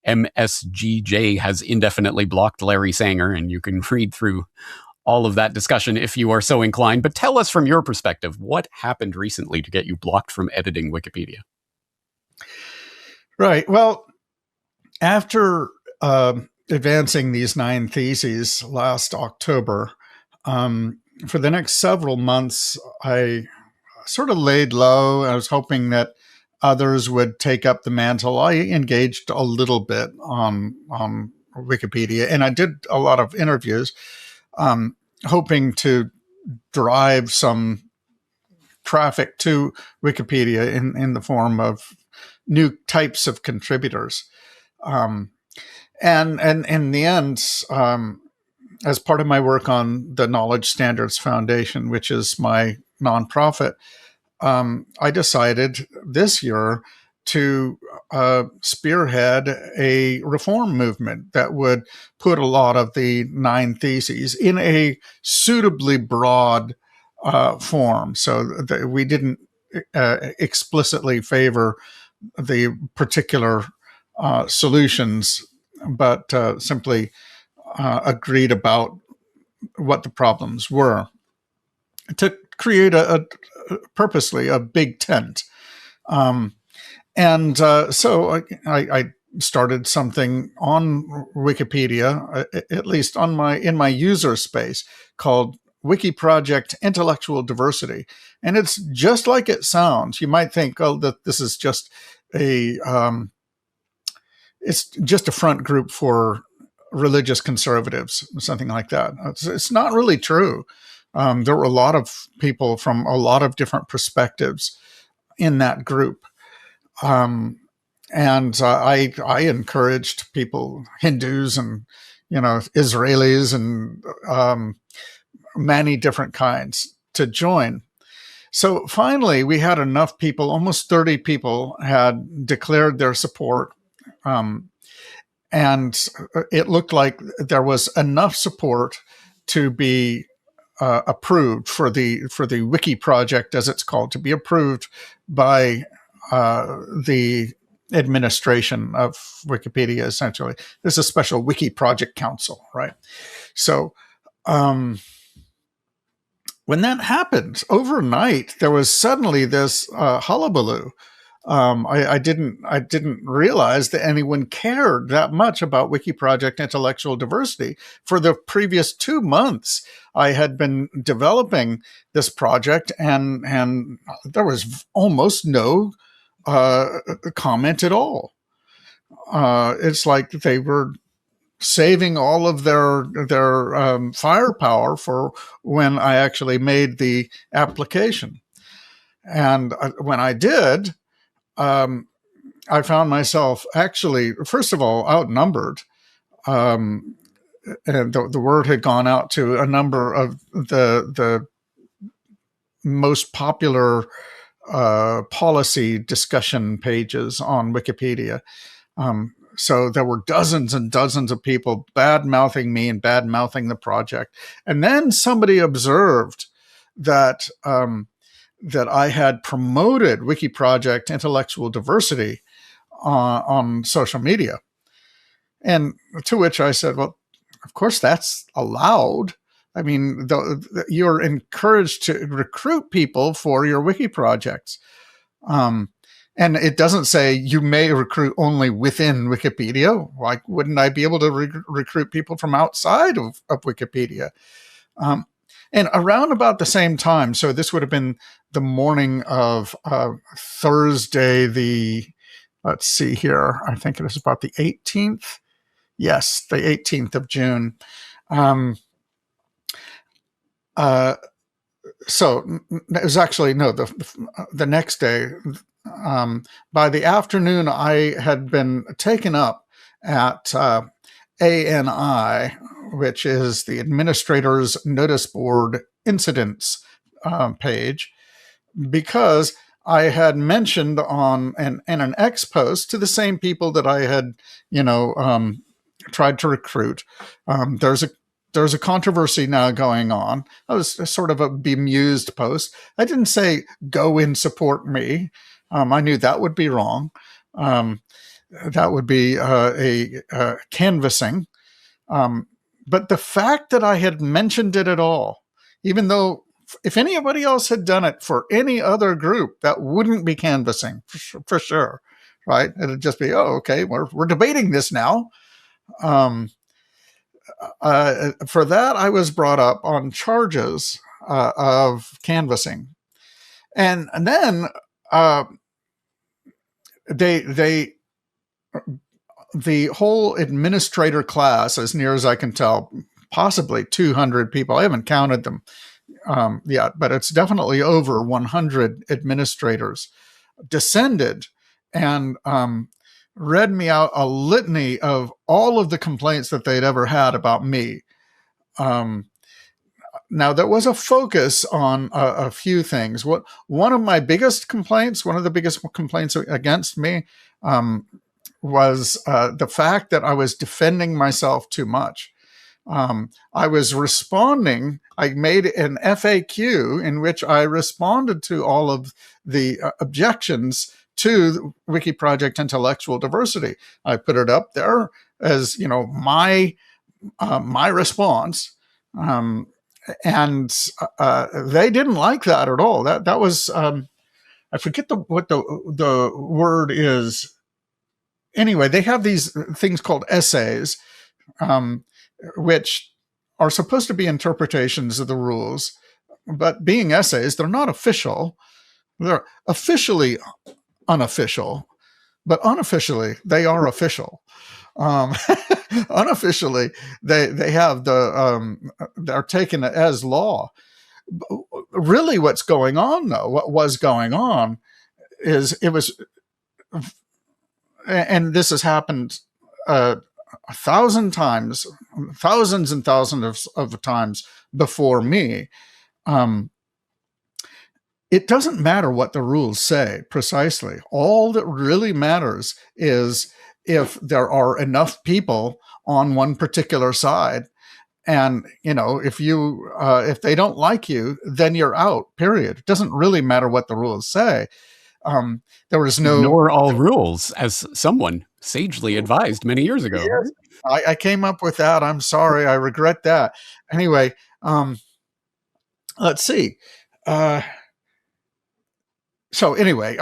MSGJ has indefinitely blocked Larry Sanger, and you can read through all of that discussion if you are so inclined. But tell us from your perspective, what happened recently to get you blocked from editing Wikipedia? Right. Well, after advancing these 9 theses last October, for the next several months, I sort of laid low. I was hoping that others would take up the mantle. I engaged a little bit on Wikipedia, and I did a lot of interviews, hoping to drive some traffic to Wikipedia in the form of new types of contributors. And in the end, as part of my work on the Knowledge Standards Foundation, which is my nonprofit, I decided this year to spearhead a reform movement that would put a lot of the 9 theses in a suitably broad form, so that we didn't explicitly favor the particular solutions, but simply agreed about what the problems were, to create purposely a big tent. So I started something on Wikipedia, at least in my user space, called Wiki Project Intellectual Diversity. And it's just like it sounds. You might think, oh, that this is just it's just a front group for religious conservatives, something like that. It's not really true. There were a lot of people from a lot of different perspectives in that group. I encouraged people, Hindus and, Israelis and many different kinds, to join. So finally, we had enough people, almost 30 people had declared their support. And it looked like there was enough support to be approved for the Wiki project, as it's called, to be approved by the administration of Wikipedia. Essentially, there's a special Wiki Project Council, right? So when that happened overnight, there was suddenly this hullabaloo. I didn't realize that anyone cared that much about Wiki Project intellectual diversity. For the previous 2 months, I had been developing this project, and there was almost no comment at all. It's like they were saving all of their firepower for when I actually made the application. And when I did, I found myself actually, first of all, outnumbered. And the word had gone out to a number of the most popular policy discussion pages on Wikipedia. So there were dozens and dozens of people bad-mouthing me and bad-mouthing the project. And then somebody observed that that I had promoted Wiki Project intellectual diversity on social media. And to which I said, well, of course that's allowed. I mean, you're encouraged to recruit people for your Wiki projects. And it doesn't say you may recruit only within Wikipedia. Why wouldn't I be able to recruit people from outside of Wikipedia? And around about the same time, so this would have been the morning of Thursday, let's see here, I think it was about the 18th. Yes, the 18th of June. So it was actually, no, the next day. By the afternoon, I had been taken up at ANI, which is the Administrator's Notice Board Incidents page, because I had mentioned in an X post to the same people that I had, tried to recruit. There's a there's a controversy now going on. That was sort of a bemused post. I didn't say go and support me. I knew that would be wrong. That would be a canvassing. But the fact that I had mentioned it at all, even though if anybody else had done it for any other group, that wouldn't be canvassing for sure, right? It'd just be, oh, okay, we're debating this now. For that, I was brought up on charges of canvassing, and then the whole administrator class, as near as I can tell, possibly 200 people. I haven't counted them yet, but it's definitely over 100 administrators descended and read me out a litany of all of the complaints that they'd ever had about me. Now, there was a focus on a few things. One of the biggest complaints against me was the fact that I was defending myself too much. I was responding. I made an FAQ in which I responded to all of the objections to Wiki Project intellectual diversity. I put it up there as, my response. And they didn't like that at all. That was, I forget what the word is. Anyway, they have these things called essays, which are supposed to be interpretations of the rules, but being essays, they're not official. They're officially unofficial, but unofficially they are official. Unofficially, they have they're taken as law. Really, what's going on, though, what was going on is it was. And this has happened 1,000 times, thousands and thousands of times before me. It doesn't matter what the rules say precisely. All that really matters is if there are enough people on one particular side. And, if they don't like you, then you're out, period. It doesn't really matter what the rules say. There was no ignore all rules, as someone sagely advised many years ago. Yes, I came up with that. I'm sorry. I regret that. Anyway, let's see. So anyway,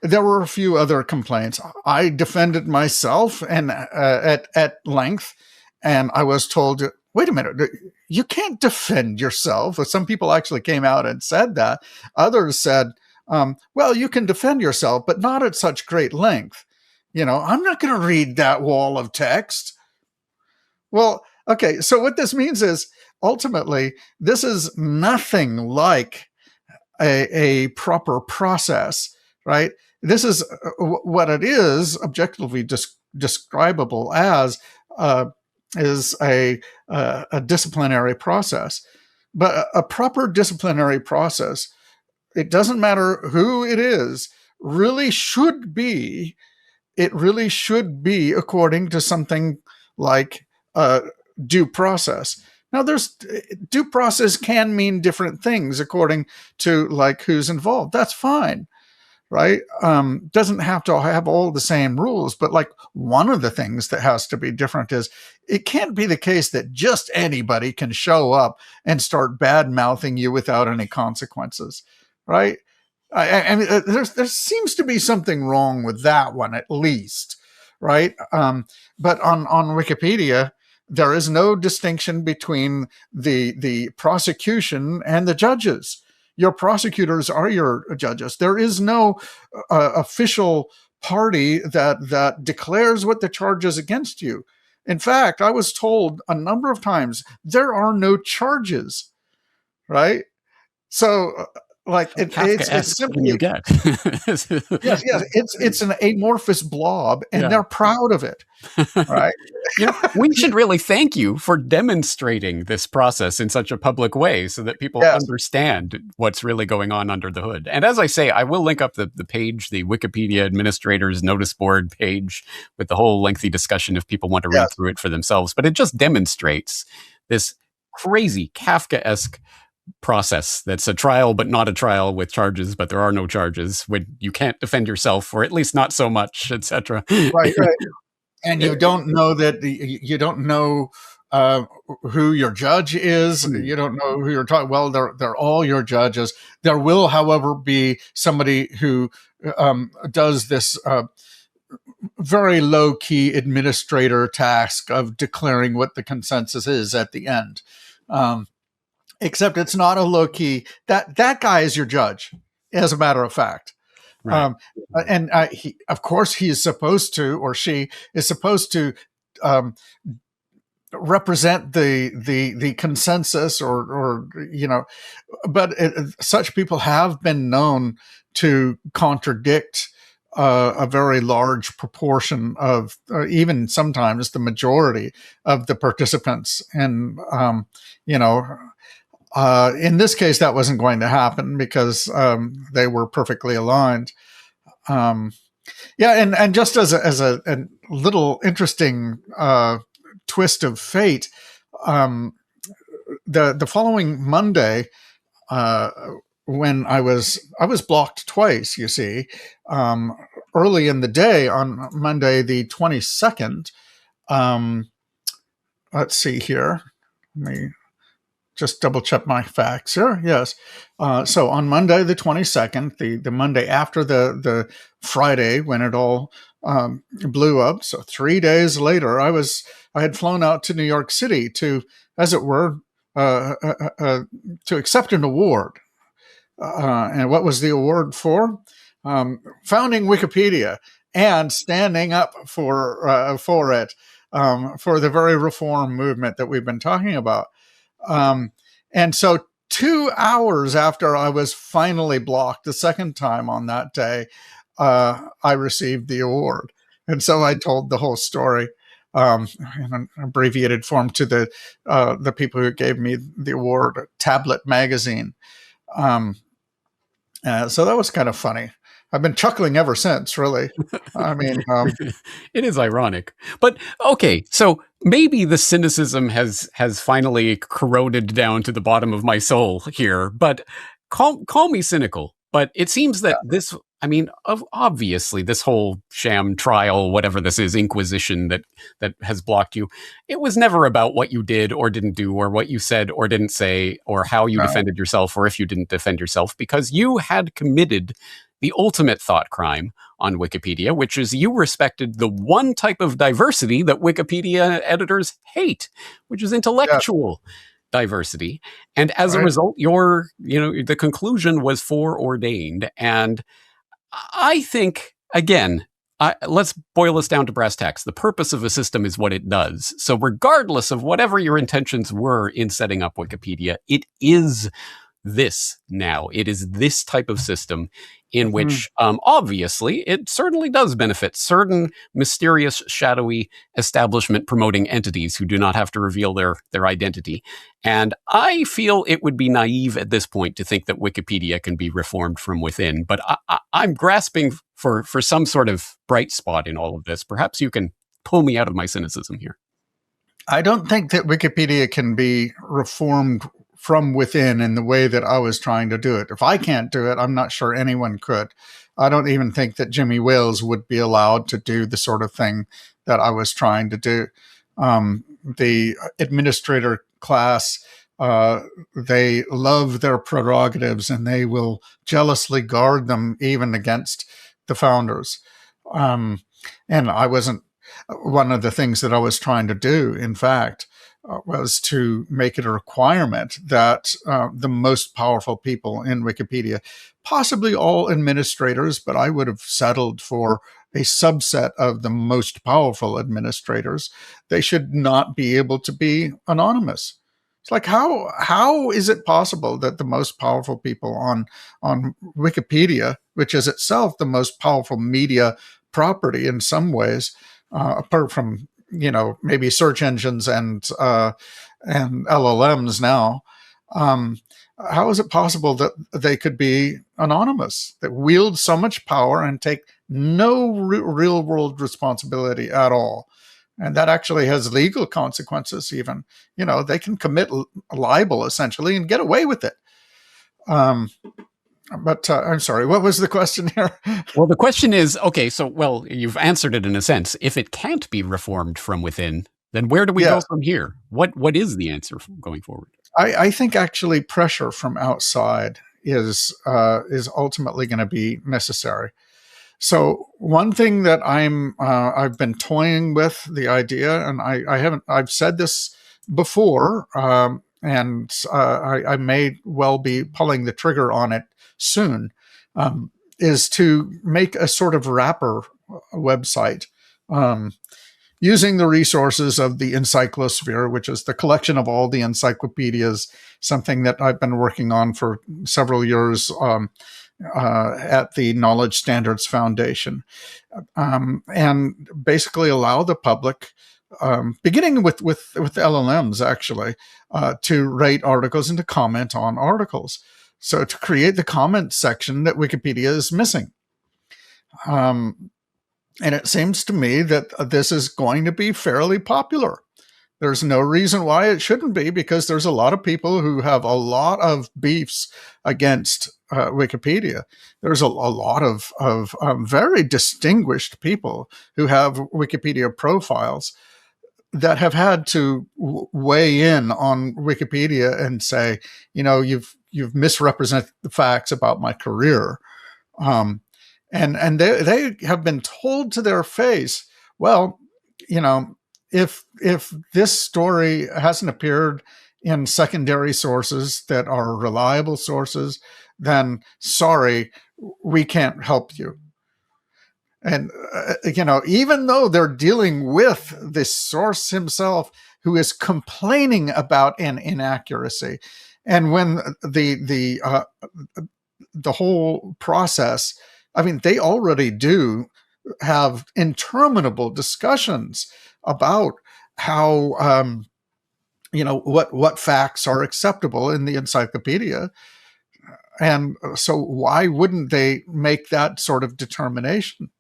there were a few other complaints. I defended myself and at length, and I was told, wait a minute, you can't defend yourself. Some people actually came out and said that. Others said, well, you can defend yourself, but not at such great length. I'm not going to read that wall of text. Well, okay. So what this means is ultimately, this is nothing like a proper process, right? This is what it is objectively describable as is a disciplinary process. But a proper disciplinary process, it doesn't matter who it is, really should be according to something like due process. Now, due process can mean different things according to like who's involved. That's fine, right? Doesn't have to have all the same rules, but like one of the things that has to be different is it can't be the case that just anybody can show up and start bad mouthing you without any consequences. Right? I mean, there seems to be something wrong with that one, at least, right? But on Wikipedia, there is no distinction between the prosecution and the judges. Your prosecutors are your judges. There is no official party that declares what the charge is against you. In fact, I was told a number of times there are no charges, right? So. Like it's simply you get. yes, it's an amorphous blob, and they're proud of it, right? We should really thank you for demonstrating this process in such a public way, so that people understand what's really going on under the hood. And as I say, I will link up the page, the Wikipedia administrators notice board page, with the whole lengthy discussion if people want to read through it for themselves. But it just demonstrates this crazy Kafkaesque process that's a trial but not a trial with charges, but there are no charges when you can't defend yourself, or at least not so much, etc. Right. And you don't know that you don't know who your judge is. You don't know who you're talking. Well, they're all your judges. There will, however, be somebody who does this very low key administrator task of declaring what the consensus is at the end. Except it's not a low key. That guy is your judge, as a matter of fact. Right. And he, of course, he is supposed to, or she is supposed to, represent the consensus, or but such people have been known to contradict a very large proportion of, even sometimes the majority of the participants, and in this case, that wasn't going to happen because they were perfectly aligned. And just as a little interesting twist of fate, the following Monday, when I was blocked twice, you see, early in the day on Monday the 22nd. Let's see here. Let me just double check my facts here. Yes. So on Monday, the 22nd, the Monday after the Friday when it all blew up. So 3 days later, I had flown out to New York City to, as it were, to accept an award. And what was the award for? Founding Wikipedia and standing up for it, for the very reform movement that we've been talking about. And so 2 hours after I was finally blocked the second time on that day, I received the award. And so I told the whole story in an abbreviated form to the people who gave me the award, Tablet Magazine. So that was kind of funny. I've been chuckling ever since, really. I mean, it is ironic, but okay. So maybe the cynicism has finally corroded down to the bottom of my soul here. But call me cynical. But it seems that this, I mean, obviously, this whole sham trial, whatever this is, inquisition that has blocked you, it was never about what you did or didn't do, or what you said or didn't say, or how you defended yourself, or if you didn't defend yourself, because you had committed the ultimate thought crime on Wikipedia, which is you respected the one type of diversity that Wikipedia editors hate, which is intellectual diversity. And as a result, the conclusion was foreordained. And I think, again, let's boil this down to brass tacks. The purpose of a system is what it does. So regardless of whatever your intentions were in setting up Wikipedia, it is this now. It is this type of system in which, obviously, it certainly does benefit certain mysterious, shadowy, establishment-promoting entities who do not have to reveal their identity. And I feel it would be naive at this point to think that Wikipedia can be reformed from within. But I'm grasping for some sort of bright spot in all of this. Perhaps you can pull me out of my cynicism here. I don't think that Wikipedia can be reformed from within in the way that I was trying to do it. If I can't do it, I'm not sure anyone could. I don't even think that Jimmy Wales would be allowed to do the sort of thing that I was trying to do. The administrator class, they love their prerogatives and they will jealously guard them even against the founders. And I wasn't, one of the things that I was trying to do, in fact, was to make it a requirement that the most powerful people in Wikipedia, possibly all administrators, but I would have settled for a subset of the most powerful administrators, they should not be able to be anonymous. It's like, how is it possible that the most powerful people on Wikipedia, which is itself the most powerful media property in some ways, apart from maybe search engines and LLMs now, how is it possible that they could be anonymous, that wield so much power and take no real world responsibility at all? And that actually has legal consequences even. They can commit libel essentially and get away with it. But I'm sorry, what was the question here? Well, the question is, okay, so, well, you've answered it in a sense. If it can't be reformed from within, then where do we go from here? What is the answer going forward? I think actually pressure from outside is ultimately going to be necessary. So one thing that I've been toying with the idea, and I've said this before, and I may well be pulling the trigger on it soon, is to make a sort of wrapper website, using the resources of the Encyclosphere, which is the collection of all the encyclopedias, something that I've been working on for several years at the Knowledge Standards Foundation, and basically allow the public, beginning with LLMs actually, to rate articles and to comment on articles. So to create the comment section that Wikipedia is missing. And it seems to me that this is going to be fairly popular. There's no reason why it shouldn't be, because there's a lot of people who have a lot of beefs against Wikipedia. There's a lot of very distinguished people who have Wikipedia profiles that have had to weigh in on Wikipedia and say, you've misrepresented the facts about my career. And they have been told to their face, well, if this story hasn't appeared in secondary sources that are reliable sources, then sorry, we can't help you. And, even though they're dealing with the source himself who is complaining about an inaccuracy, and when the whole process, I mean, they already do have interminable discussions about how, what facts are acceptable in the encyclopedia. And so why wouldn't they make that sort of determination?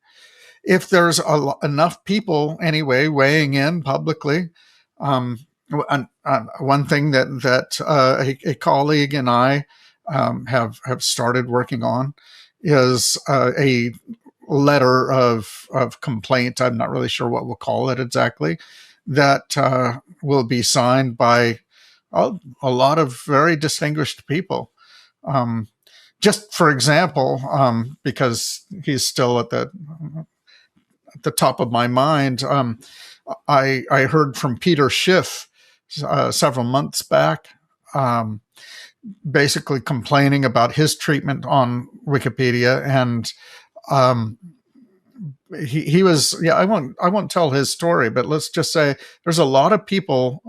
If there's enough people anyway weighing in publicly, one thing that a colleague and I have started working on is a letter of complaint. I'm not really sure what we'll call it exactly, that will be signed by a lot of very distinguished people. Just for example, because he's still at the top of my mind, I heard from Peter Schiff several months back, basically complaining about his treatment on Wikipedia, and he was, I won't tell his story, but let's just say there's a lot of people,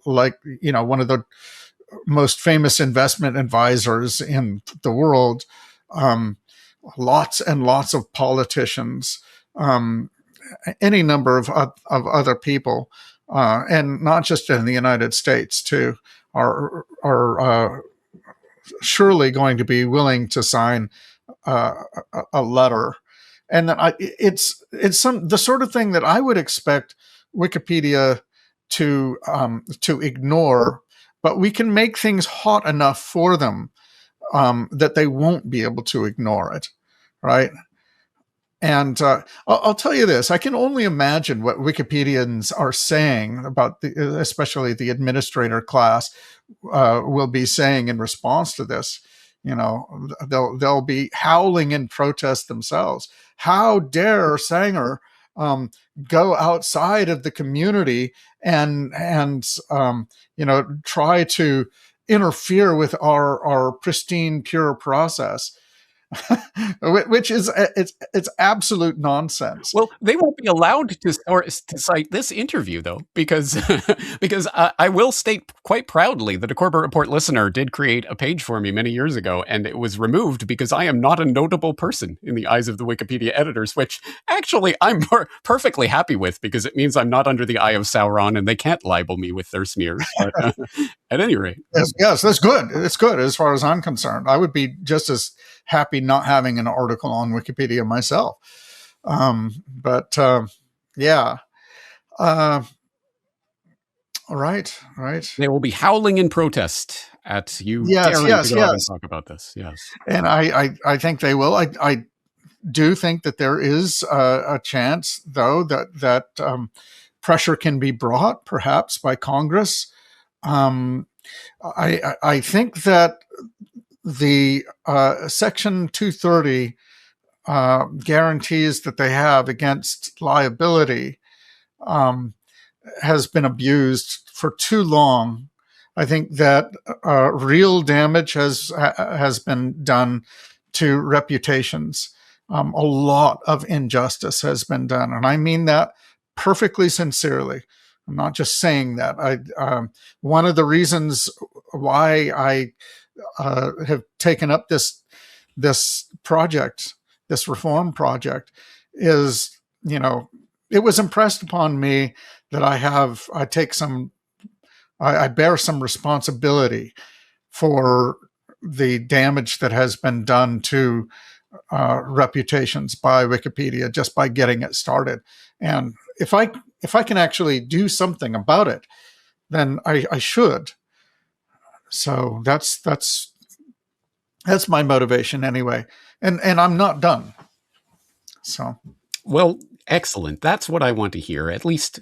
like one of the most famous investment advisors in the world, lots and lots of politicians, any number of other people, and not just in the United States too, are surely going to be willing to sign a letter. And it's the sort of thing that I would expect Wikipedia to ignore, but we can make things hot enough for them that they won't be able to ignore it, right? And I'll tell you this: I can only imagine what Wikipedians are saying about especially the administrator class, will be saying in response to this. They'll be howling in protest themselves. How dare Sanger go outside of the community and try to interfere with our pristine, pure process? Which is it's absolute nonsense. Well, they won't be allowed to cite this interview, though, because I will state quite proudly that a Corbett Report listener did create a page for me many years ago, and it was removed because I am not a notable person in the eyes of the Wikipedia editors, which actually I'm perfectly happy with, because it means I'm not under the eye of Sauron and they can't libel me with their smears. But, at any rate. Yes, that's good. It's good as far as I'm concerned. I would be just as happy not having an article on Wikipedia myself. Yeah. Uh, right, right. They will be howling in protest at you Yes, daring to yes, go out and yes. talk about this. Yes. And I think they will. I do think that there is a chance, though, that pressure can be brought, perhaps by Congress. I think that the Section 230 guarantees that they have against liability um, has been abused for too long. I think that real damage has been done to reputations. A lot of injustice has been done, and I mean that perfectly sincerely. I'm not just saying that. One of the reasons why I have taken up this project, this reform project, is, it was impressed upon me that I bear some responsibility for the damage that has been done to reputations by Wikipedia just by getting it started. And if I can actually do something about it, then I should. So that's my motivation anyway. And I'm not done. So, well, excellent. That's what I want to hear. At least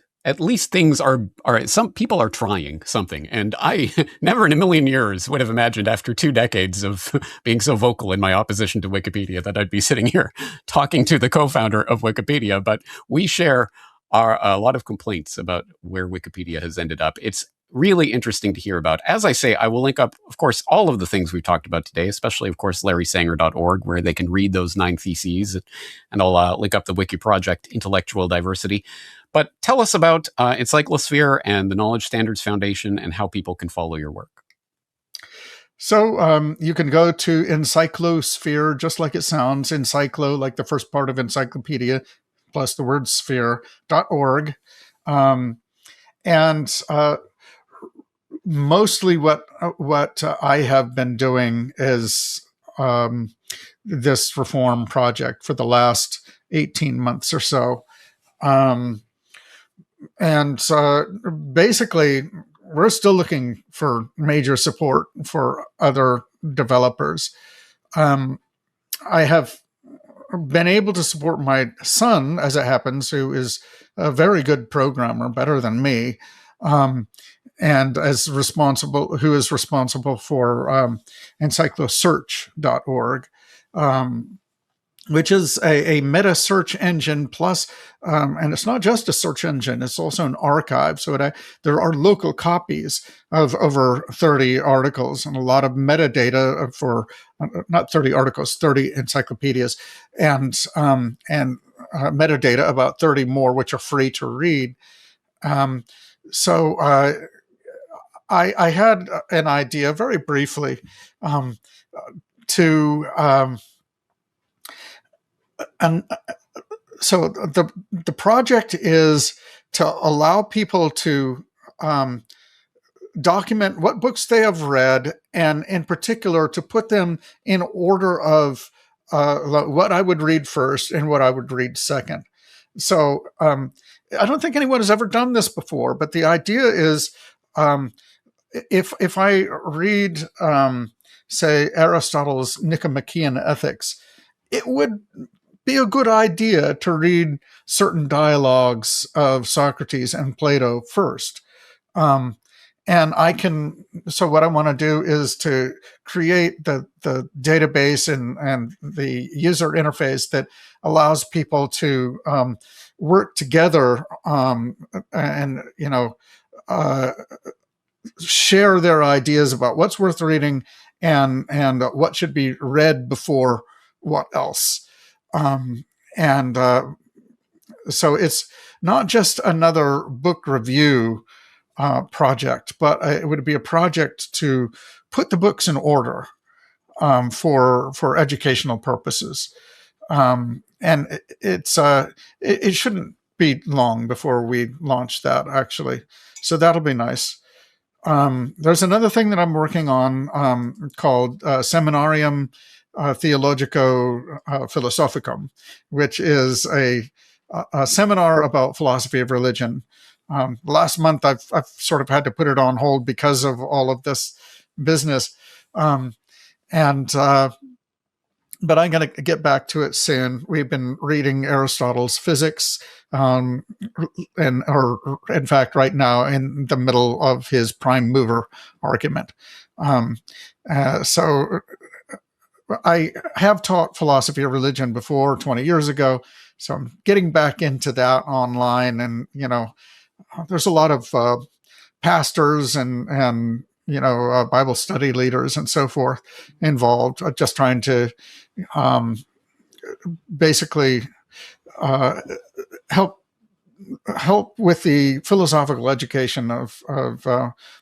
things are right. Some people are trying something, and I never in a million years would have imagined after 2 decades of being so vocal in my opposition to Wikipedia that I'd be sitting here talking to the co-founder of Wikipedia. But we share a lot of complaints about where Wikipedia has ended up. It's really interesting to hear about. As I say, I will link up, of course, all of the things we've talked about today, especially, of course, larrysanger.org, where they can read those 9 theses, and I'll link up the Wiki Project Intellectual Diversity. But tell us about Encyclosphere and the Knowledge Standards Foundation and how people can follow your work. So you can go to Encyclosphere, just like it sounds, encyclo, like the first part of encyclopedia, plus the word sphere.org. And mostly what I have been doing is this reform project for the last 18 months or so. And basically, we're still looking for major support for other developers. I have been able to support my son, as it happens, who is a very good programmer, better than me, and who is responsible for encyclosearch.org, which is a meta search engine plus, and it's not just a search engine, it's also an archive. So there are local copies of over 30 articles and a lot of metadata for, not 30 articles, 30 encyclopedias, and metadata about 30 more, which are free to read. So I had an idea, very briefly, so the project is to allow people to document what books they have read, and in particular to put them in order of what I would read first and what I would read second. So I don't think anyone has ever done this before, but the idea is, if I read, say, Aristotle's Nicomachean Ethics, it would be a good idea to read certain dialogues of Socrates and Plato first. And so what I want to do is to create the database and the user interface that allows people to work together and share their ideas about what's worth reading and what should be read before what else. So it's not just another book review project, but it would be a project to put the books in order for educational purposes. And it shouldn't be long before we launch that, actually. So that'll be nice. There's another thing that I'm working on called Seminarium Theologico Philosophicum, which is a a seminar about philosophy of religion. Last month, I've sort of had to put it on hold because of all of this business. But I'm going to get back to it soon. We've been reading Aristotle's Physics, or in fact, right now in the middle of his prime mover argument. So I have taught philosophy of religion before 20 years ago. So I'm getting back into that online, and there's a lot of pastors and Bible study leaders and so forth involved, just trying to basically help with the philosophical education of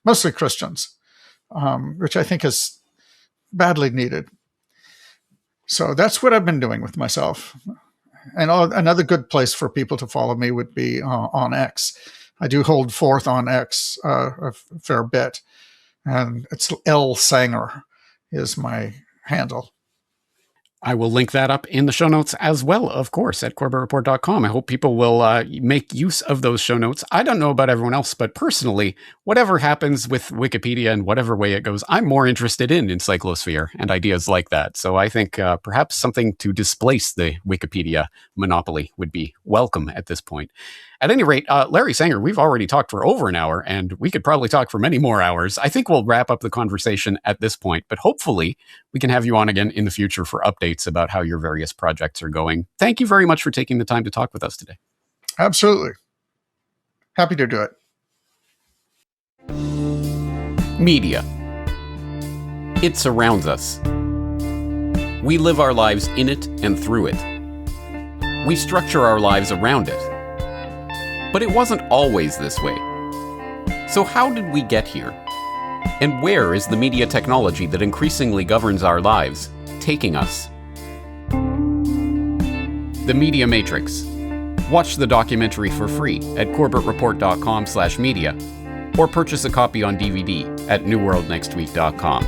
mostly Christians, which I think is badly needed. So that's what I've been doing with myself. And another good place for people to follow me would be on X. I do hold forth on X a fair bit, and it's L Sanger is my handle. I will link that up in the show notes as well, of course, at CorbettReport.com. I hope people will make use of those show notes. I don't know about everyone else, but personally, whatever happens with Wikipedia and whatever way it goes, I'm more interested in Encyclosphere and ideas like that. So I think perhaps something to displace the Wikipedia monopoly would be welcome at this point. At any rate, Larry Sanger, we've already talked for over an hour, and we could probably talk for many more hours. I think we'll wrap up the conversation at this point, but hopefully we can have you on again in the future for updates about how your various projects are going. Thank you very much for taking the time to talk with us today. Absolutely. Happy to do it. Media. It surrounds us. We live our lives in it and through it. We structure our lives around it. But it wasn't always this way. So how did we get here? And where is the media technology that increasingly governs our lives taking us? The Media Matrix. Watch the documentary for free at CorbettReport.com/media, or purchase a copy on DVD at NewWorldNextWeek.com.